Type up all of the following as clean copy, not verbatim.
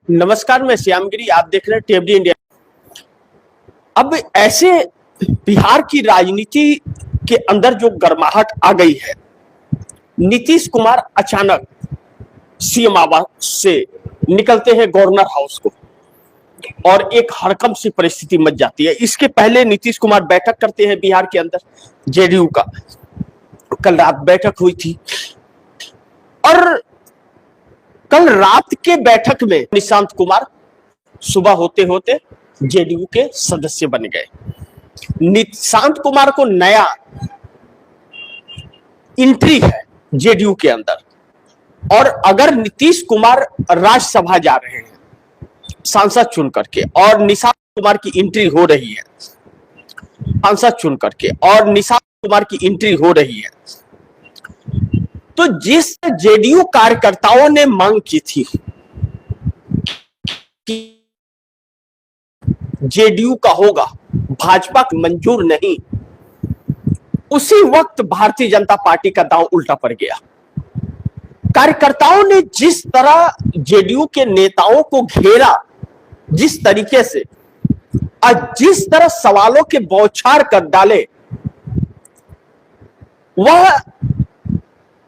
नमस्कार, मैं श्यामगिरी। आप देख रहे हैं टीएमडी इंडिया। अब ऐसे बिहार की राजनीति के अंदर जो गर्माहट आ गई है, नीतीश कुमार अचानक सीएम आवास से निकलते हैं गवर्नर हाउस को और एक हड़कंप सी परिस्थिति मच जाती है। इसके पहले नीतीश कुमार बैठक करते हैं बिहार के अंदर जेडीयू का। कल रात बैठक हुई थी और कल रात के बैठक में निशांत कुमार सुबह होते होते जेडीयू के सदस्य बन गए। निशांत कुमार को नया एंट्री है जेडीयू के अंदर, और अगर नीतीश कुमार राज्यसभा जा रहे हैं सांसद चुन करके और निशांत कुमार की एंट्री हो रही है सांसद चुन करके और निशांत कुमार की एंट्री हो रही है, तो जिस जेडीयू कार्यकर्ताओं ने मांग की थी कि जेडीयू का होगा, भाजपा को मंजूर नहीं, उसी वक्त भारतीय जनता पार्टी का दांव उल्टा पड़ गया। कार्यकर्ताओं ने जिस तरह जेडीयू के नेताओं को घेरा, जिस तरीके से और जिस तरह सवालों के बौछार कर डाले, वह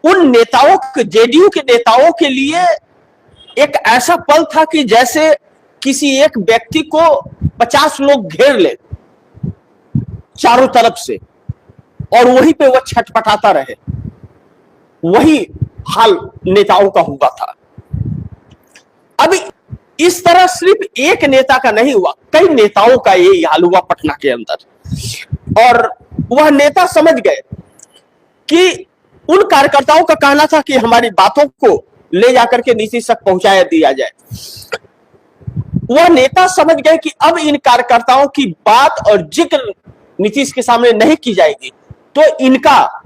उन नेताओं जेडीयू के नेताओं के लिए एक ऐसा पल था कि जैसे किसी एक व्यक्ति को 50 लोग घेर ले चारों तरफ से और वहीं पे वह छटपटाता रहे। वही हाल नेताओं का हुआ था। अभी इस तरह सिर्फ एक नेता का नहीं हुआ, कई नेताओं का ये हाल हुआ पटना के अंदर। और वह नेता समझ गए कि उन कार्यकर्ताओं का कहना था कि हमारी बातों को ले जाकर के नीतीश तक पहुंचाया दिया जाए। वह नेता समझ गए कि अब इन कार्यकर्ताओं की बात और जिक्र नीतीश के सामने नहीं की जाएगी तो इनका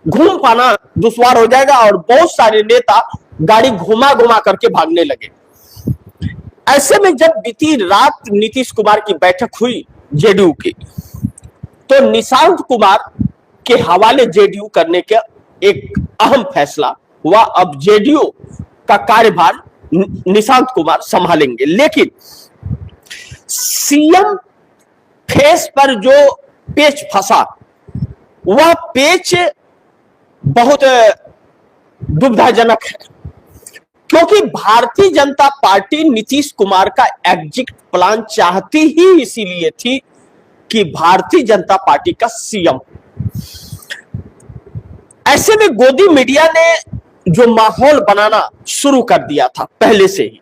घूम पाना दुश्वार हो जाएगा, और बहुत सारे नेता गाड़ी घुमा घुमा करके भागने लगे। ऐसे में जब बीती रात नीतीश कुमार की बैठक हुई जेडीयू की, तो निशांत कुमार के हवाले जेडीयू करने के एक अहम फैसला हुआ। अब जेडीयू का कार्यभार निशांत कुमार संभालेंगे, लेकिन सीएम फेस पर जो पेच फंसा, वह पेच बहुत दुविधाजनक है, क्योंकि भारतीय जनता पार्टी नीतीश कुमार का एग्जिट प्लान चाहती ही इसीलिए थी कि भारतीय जनता पार्टी का सीएम। ऐसे में गोदी मीडिया ने जो माहौल बनाना शुरू कर दिया था पहले से ही,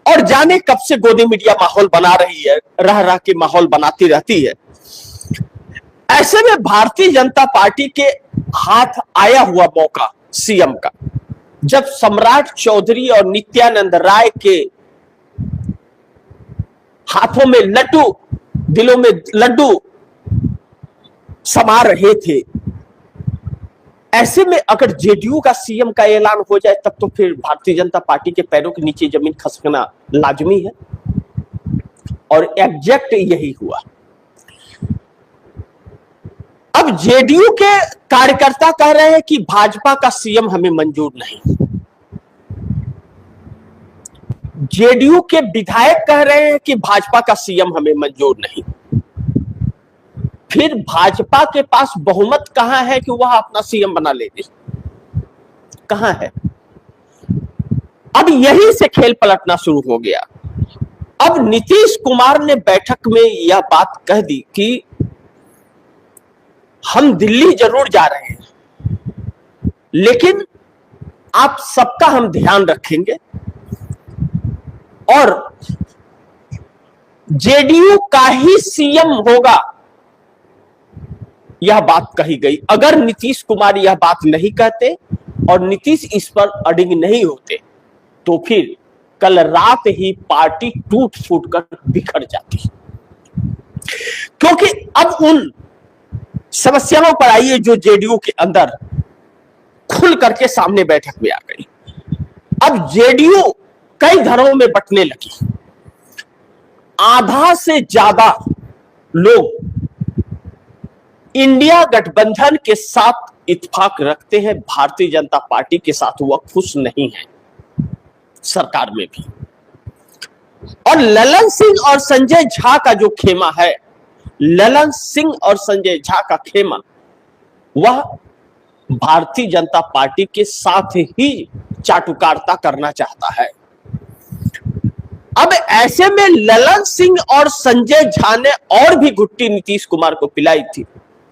और जाने कब से गोदी मीडिया माहौल बना रही है, रह के माहौल बनाती रहती है। ऐसे में भारतीय जनता पार्टी के हाथ आया हुआ मौका सीएम का, जब सम्राट चौधरी और नित्यानंद राय के हाथों में लड्डू, दिलों में लड्डू समा रहे थे, ऐसे में अगर जेडीयू का सीएम का ऐलान हो जाए तब तो फिर भारतीय जनता पार्टी के पैरों के नीचे जमीन खसकना लाजमी है, और एग्जैक्ट यही हुआ। अब जेडीयू के कार्यकर्ता कह रहे हैं कि भाजपा का सीएम हमें मंजूर नहीं। जेडीयू के विधायक कह रहे हैं कि भाजपा का सीएम हमें मंजूर नहीं। फिर भाजपा के पास बहुमत कहां है कि वह अपना सीएम बना लेगी? कहां है? अब यहीं से खेल पलटना शुरू हो गया। अब नीतीश कुमार ने बैठक में यह बात कह दी कि हम दिल्ली जरूर जा रहे हैं, लेकिन आप सबका हम ध्यान रखेंगे, और जेडीयू का ही सीएम होगा, यह बात कही गई। अगर नीतीश कुमार यह बात नहीं कहते और नीतीश इस पर अडिग नहीं होते तो फिर कल रात ही पार्टी टूट फूट कर बिखर जाती। क्योंकि अब उन समस्याओं पर आइए जो जेडीयू के अंदर खुल करके सामने बैठक में आ गई। अब जेडीयू कई घरों में बंटने लगी। आधा से ज्यादा लोग इंडिया गठबंधन के साथ इत्तेफाक रखते हैं, भारतीय जनता पार्टी के साथ वह खुश नहीं है। सरकार में भी। और ललन सिंह और संजय झा का जो खेमा है, ललन सिंह और संजय झा का खेमा, वह भारतीय जनता पार्टी के साथ ही चाटुकारिता करना चाहता है। अब ऐसे में ललन सिंह और संजय झा ने और भी घुट्टी नीतीश कुमार को पिलाई थी,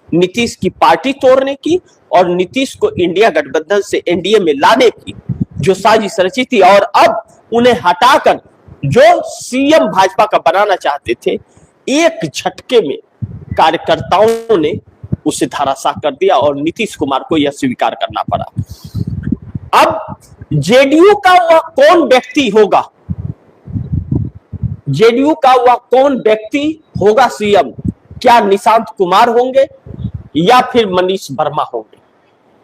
नीतीश की पार्टी तोड़ने की और नीतीश को इंडिया गठबंधन से एनडीए में लाने की जो साजिश रची थी। और अब उन्हें हटाकर जो सीएम भाजपा का बनाना चाहते थे, एक झटके में कार्यकर्ताओं ने उसे धराशायी कर दिया और नीतीश कुमार को यह स्वीकार करना पड़ा। अब जेडीयू का वह कौन व्यक्ति होगा, जेडीयू का वह कौन व्यक्ति होगा सीएम, क्या निशांत कुमार होंगे या फिर मनीष वर्मा होंगे?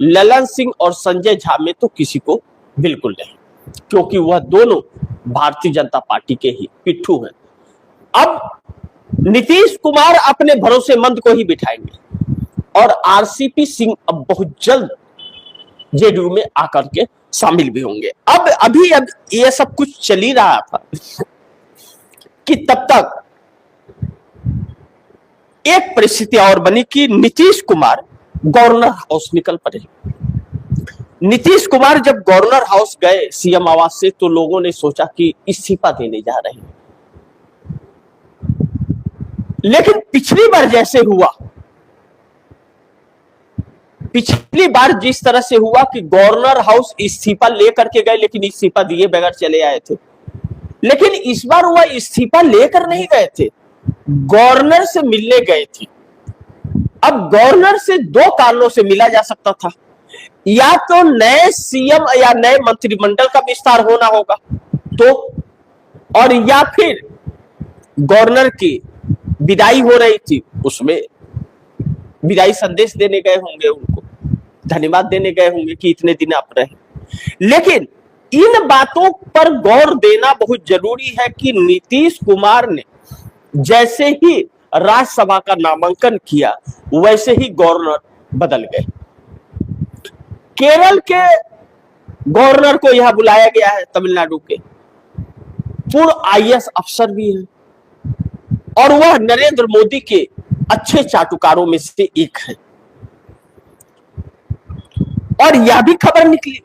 ललन सिंह और संजय झा में तो किसी को बिल्कुल नहीं, क्योंकि वह दोनों भारतीय जनता पार्टी के ही पिट्ठू हैं। अब नीतीश कुमार अपने भरोसेमंद को ही बिठाएंगे और आरसीपी सिंह अब बहुत जल्द जेडीयू में आकर के शामिल भी होंगे। अब ये सब कुछ चल ही रहा था कि तब तक एक परिस्थिति और बनी कि नीतीश कुमार गवर्नर हाउस निकल पड़े। नीतीश कुमार जब गवर्नर हाउस गए सीएम आवास से, तो लोगों ने सोचा कि इस्तीफा देने जा रहे हैं। लेकिन पिछली बार जैसे हुआ, पिछली बार जिस तरह से हुआ कि गवर्नर हाउस इस्तीफा लेकर के गए, लेकिन इस्तीफा दिए बगैर चले आए थे। लेकिन इस बार वह इस्तीफा लेकर नहीं गए थे, गवर्नर से मिलने गए थे। अब गवर्नर से दो कारणों से मिला जा सकता था, या तो नए सीएम या नए मंत्रिमंडल का विस्तार होना होगा तो, और या फिर गवर्नर की विदाई हो रही थी, उसमें विदाई संदेश देने गए होंगे, उनको धन्यवाद देने गए होंगे कि इतने दिन आप रहे। लेकिन इन बातों पर गौर देना बहुत जरूरी है कि नीतीश कुमार ने जैसे ही राज्यसभा का नामांकन किया, वैसे ही गवर्नर बदल गए। केरल के गवर्नर को यह बुलाया गया है, तमिलनाडु के पूर्व आईएएस अफसर भी है और वह नरेंद्र मोदी के अच्छे चाटुकारों में से एक है। और यह भी खबर निकली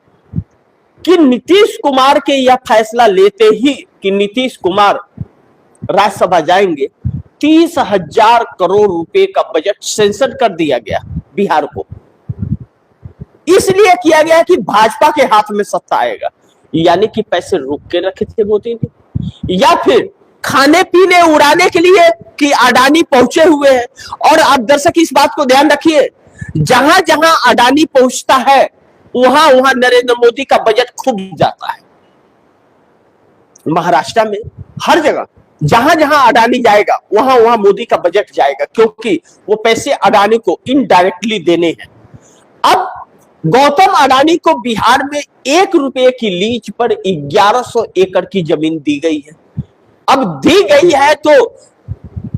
कि नीतीश कुमार के यह फैसला लेते ही कि नीतीश कुमार राज्यसभा जाएंगे, 30,000 करोड़ रुपए का बजट सेंशन कर दिया गया बिहार को। इसलिए किया गया कि भाजपा के हाथ में सत्ता आएगा, यानी कि पैसे रोक के रखे थे मोदी ने, या फिर खाने पीने उड़ाने के लिए कि अडानी पहुंचे हुए हैं। और आप दर्शक इस बात को ध्यान रखिए, जहां जहां अडानी पहुंचता है वहां वहां नरेंद्र मोदी का बजट खूब जाता है। महाराष्ट्र में हर जगह जहां जहां अडानी जाएगा वहां वहां मोदी का बजट जाएगा, क्योंकि वो पैसे अडानी को इनडायरेक्टली देने हैं। अब गौतम अडानी को बिहार में 1 रुपए की लीज पर 1100 एकड़ की जमीन दी गई है। अब दी गई है तो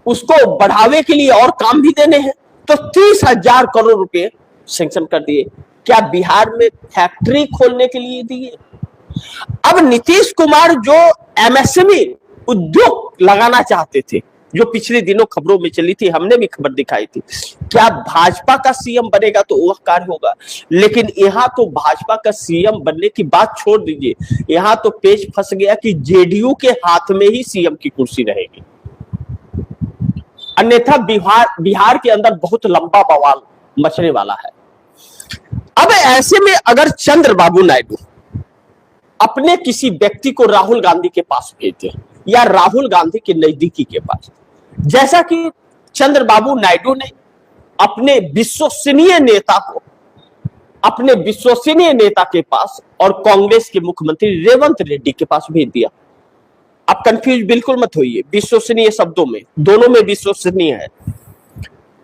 उसको बढ़ावे के लिए और काम भी देने हैं, तो 30,000 करोड़ रुपए सैंक्शन कर दिए। क्या बिहार में फैक्ट्री खोलने के लिए दिए? अब नीतीश कुमार जो एमएसएमई उद्योग लगाना चाहते थे, जो पिछले दिनों खबरों में चली थी, हमने भी खबर दिखाई थी, क्या भाजपा का सीएम बनेगा तो वह कार्य होगा। लेकिन यहां तो भाजपा का सीएम बनने की बात छोड़ दीजिए, यहां तो पेच फंस गया कि जेडीयू के हाथ में ही सीएम की कुर्सी रहेगी। अन्यथा बिहार के अंदर बहुत लंबा बवाल मचने वाला है। अब ऐसे में अगर चंद्रबाबू नायडू अपने किसी व्यक्ति को राहुल गांधी के पास भेजते हैं या राहुल गांधी के नजदीकी के पास, जैसा कि चंद्रबाबू नायडू ने अपने विश्वसनीय नेता के पास और कांग्रेस के मुख्यमंत्री रेवंत रेड्डी के पास भेज दिया। आप कंफ्यूज बिल्कुल मत होइए, विश्वसनीय शब्दों में, दोनों में विश्वसनीय है।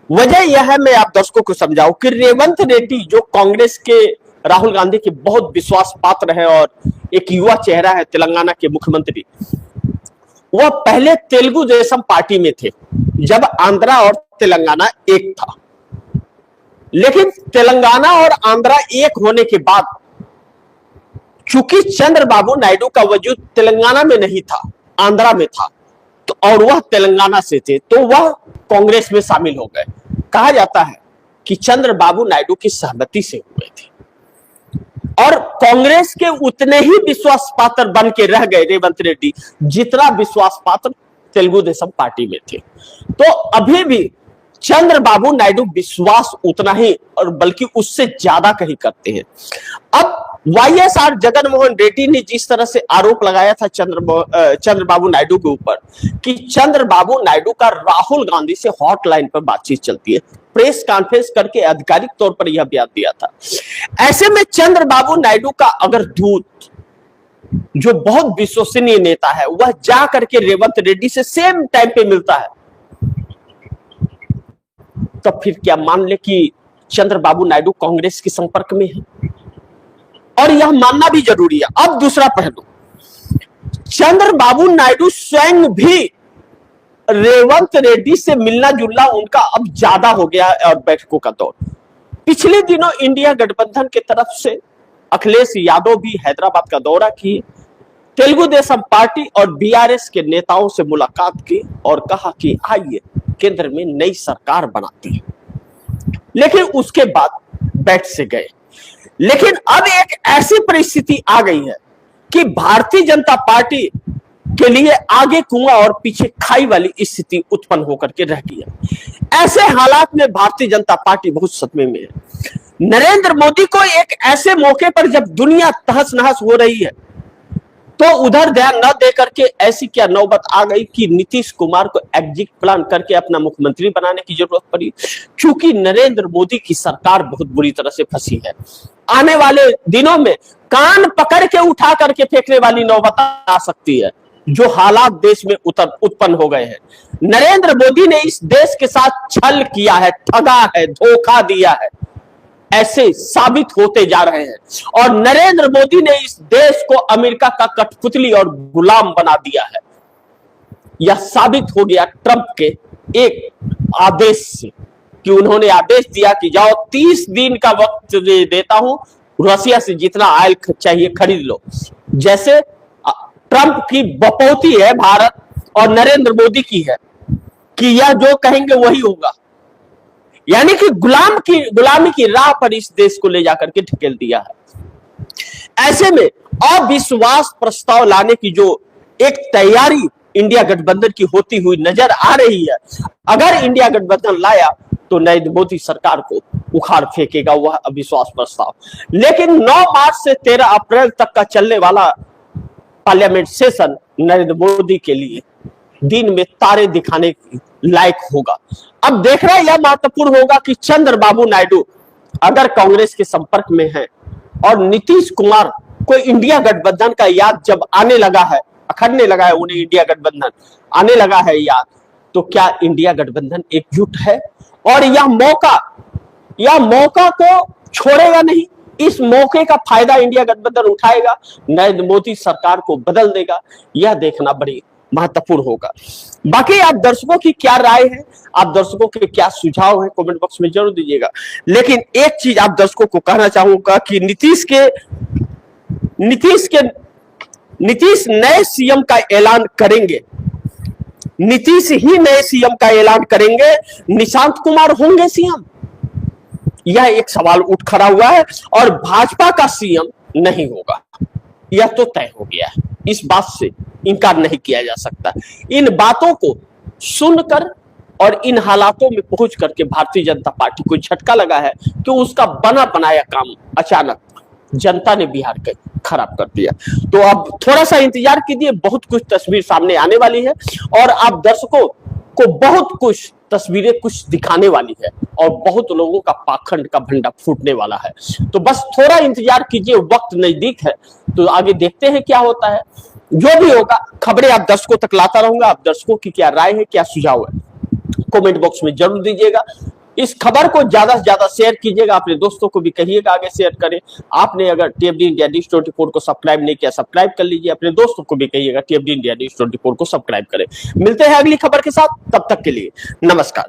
वजह यह है, मैं आप दर्शकों को समझाऊं कि रेवंत रेड्डी जो कांग्रेस के राहुल गांधी के बहुत विश्वास पात्र है और एक युवा चेहरा है, तेलंगाना के मुख्यमंत्री, वह पहले तेलुगु देशम पार्टी में थे जब आंध्रा और तेलंगाना एक था। लेकिन तेलंगाना और आंध्रा एक होने के बाद चूंकि चंद्रबाबू नायडू का वजूद तेलंगाना में नहीं था, आंध्रा में था, तो और वह तेलंगाना से थे, तो वह कांग्रेस में शामिल हो गए। कहा जाता है कि चंद्रबाबू नायडू की सहमति से हुए थे और कांग्रेस के उतने ही विश्वास पात्र बन के रह गए रेवंत रेड्डी जितना विश्वास पात्र तेलुगु देशम पार्टी में थे। तो अभी भी चंद्रबाबू नायडू विश्वास उतना ही और बल्कि उससे ज्यादा कहीं करते हैं। अब वाईएसआर जगनमोहन रेड्डी ने जिस तरह से आरोप लगाया था चंद्रबाबू नायडू के ऊपर कि चंद्रबाबू नायडू का राहुल गांधी से हॉटलाइन पर बातचीत चलती है, प्रेस कॉन्फ्रेंस करके आधिकारिक तौर पर यह बयान दिया था। ऐसे में चंद्रबाबू नायडू का अगर दूत जो बहुत विश्वसनीय नेता है वह जा करके रेवंत रेड्डी से सेम टाइम पे मिलता है, तो फिर क्या मान ले कि चंद्रबाबू नायडू कांग्रेस के संपर्क में है, और यह मानना भी जरूरी है। अब दूसरा पहलू, चंद्रबाबू नायडू स्वयं भी रेवंत रेड्डी से मिलना जुलना उनका अब ज्यादा हो गया और बैठकों का दौर। पिछले दिनों इंडिया गठबंधन की तरफ से अखिलेश यादव भी हैदराबाद का दौरा किए, तेलुगु देशम पार्टी और बीआरएस के नेताओं से मुलाकात की और कहा कि आइए केंद्र में नई सरकार बनाती है, लेकिन उसके बाद बैठ से गए। लेकिन अब एक ऐसी परिस्थिति आ गई है कि भारतीय जनता पार्टी के लिए आगे कुआं और पीछे खाई वाली स्थिति उत्पन्न होकर के रह गई है। ऐसे हालात में भारतीय जनता पार्टी बहुत सदमे में है। नरेंद्र मोदी को एक ऐसे मौके पर जब दुनिया तहस नहस हो रही है तो उधर ध्यान न दे करके ऐसी क्या नौबत आ गई कि नीतीश कुमार को एग्जिट प्लान करके अपना मुख्यमंत्री बनाने की जरूरत पड़ी, क्योंकि नरेंद्र मोदी की सरकार बहुत बुरी तरह से फंसी है। आने वाले दिनों में कान पकड़ के उठा करके फेंकने वाली नौबत आ सकती है, जो हालात देश में उत्पन्न हो गए हैं। नरेंद्र मोदी ने इस देश के साथ छल किया है, ठगा है, धोखा दिया है, ऐसे साबित होते जा रहे हैं। और नरेंद्र मोदी ने इस देश को अमेरिका का कठपुतली और गुलाम बना दिया है। यह साबित हो गया ट्रंप के एक आदेश से कि उन्होंने आदेश दिया कि जाओ 30 दिन का वक्त देता हूं, रसिया से जितना ऑयल चाहिए खरीद लो। जैसे ट्रंप की बपौती है भारत और नरेंद्र मोदी की है कि यह जो कहेंगे वही होगा, यानी कि गुलामी की राह पर इस देश को ले जाकर के ढकेल दिया है। ऐसे में अविश्वास प्रस्ताव लाने की जो एक तैयारी इंडिया गठबंधन की होती हुई नजर आ रही है, अगर इंडिया गठबंधन लाया तो नरेंद्र मोदी सरकार को उखाड़ फेंकेगा वह अविश्वास प्रस्ताव। लेकिन 9 मार्च से 13 अप्रैल तक का चलने वाला पार्लियामेंट सेशन नरेंद्र मोदी के लिए दिन में तारे दिखाने लायक होगा। अब देखना यह महत्वपूर्ण होगा कि चंद्रबाबू नायडू अगर कांग्रेस के संपर्क में है और नीतीश कुमार को इंडिया गठबंधन का याद जब आने लगा है, अखड़ने लगा है, उन्हें इंडिया गठबंधन आने लगा है याद, तो क्या इंडिया गठबंधन एकजुट है? और यह मौका को छोड़ेगा नहीं, इस मौके का फायदा इंडिया गठबंधन उठाएगा, नरेंद्र मोदी सरकार को बदल देगा, यह देखना बड़ी महत्वपूर्ण होगा। बाकी आप दर्शकों की क्या राय है, आप दर्शकों के क्या सुझाव है, कमेंट बॉक्स में जरूर दीजिएगा। लेकिन एक चीज आप दर्शकों को कहना चाहूंगा कि नीतीश नए सीएम का ऐलान करेंगे, नीतीश ही नए सीएम का ऐलान करेंगे, निशांत कुमार होंगे सीएम, यह एक सवाल उठ खड़ा हुआ है। और भाजपा का सीएम नहीं होगा, यह तो तय हो गया है, इस बात से इनकार नहीं किया जा सकता। इन बातों को सुनकर और इन हालातों में पहुंच करके भारतीय जनता पार्टी को झटका लगा है कि उसका बना बनाया काम अचानक जनता ने बिहार के खराब कर दिया। तो अब थोड़ा सा इंतजार कीजिए, बहुत कुछ तस्वीर सामने आने वाली है और आप दर्शकों को बहुत कुछ तस्वीरें कुछ दिखाने वाली है और बहुत लोगों का पाखंड का भंडा फूटने वाला है। तो बस थोड़ा इंतजार कीजिए, वक्त नजदीक है, तो आगे देखते हैं क्या होता है। जो भी होगा खबरें आप दर्शकों तक लाता रहूंगा। आप दर्शकों की क्या राय है, क्या सुझाव है, कमेंट बॉक्स में जरूर दीजिएगा। इस खबर को ज्यादा से ज्यादा शेयर कीजिएगा, अपने दोस्तों को भी कहिएगा आगे शेयर करें। आपने अगर टीएफडी इंडिया न्यूज 24 को सब्सक्राइब नहीं किया, सब्सक्राइब कर लीजिए, अपने दोस्तों को भी कहिएगा टीएफडी इंडिया न्यूज 24 को सब्सक्राइब करें। मिलते हैं अगली खबर के साथ, तब तक के लिए नमस्कार।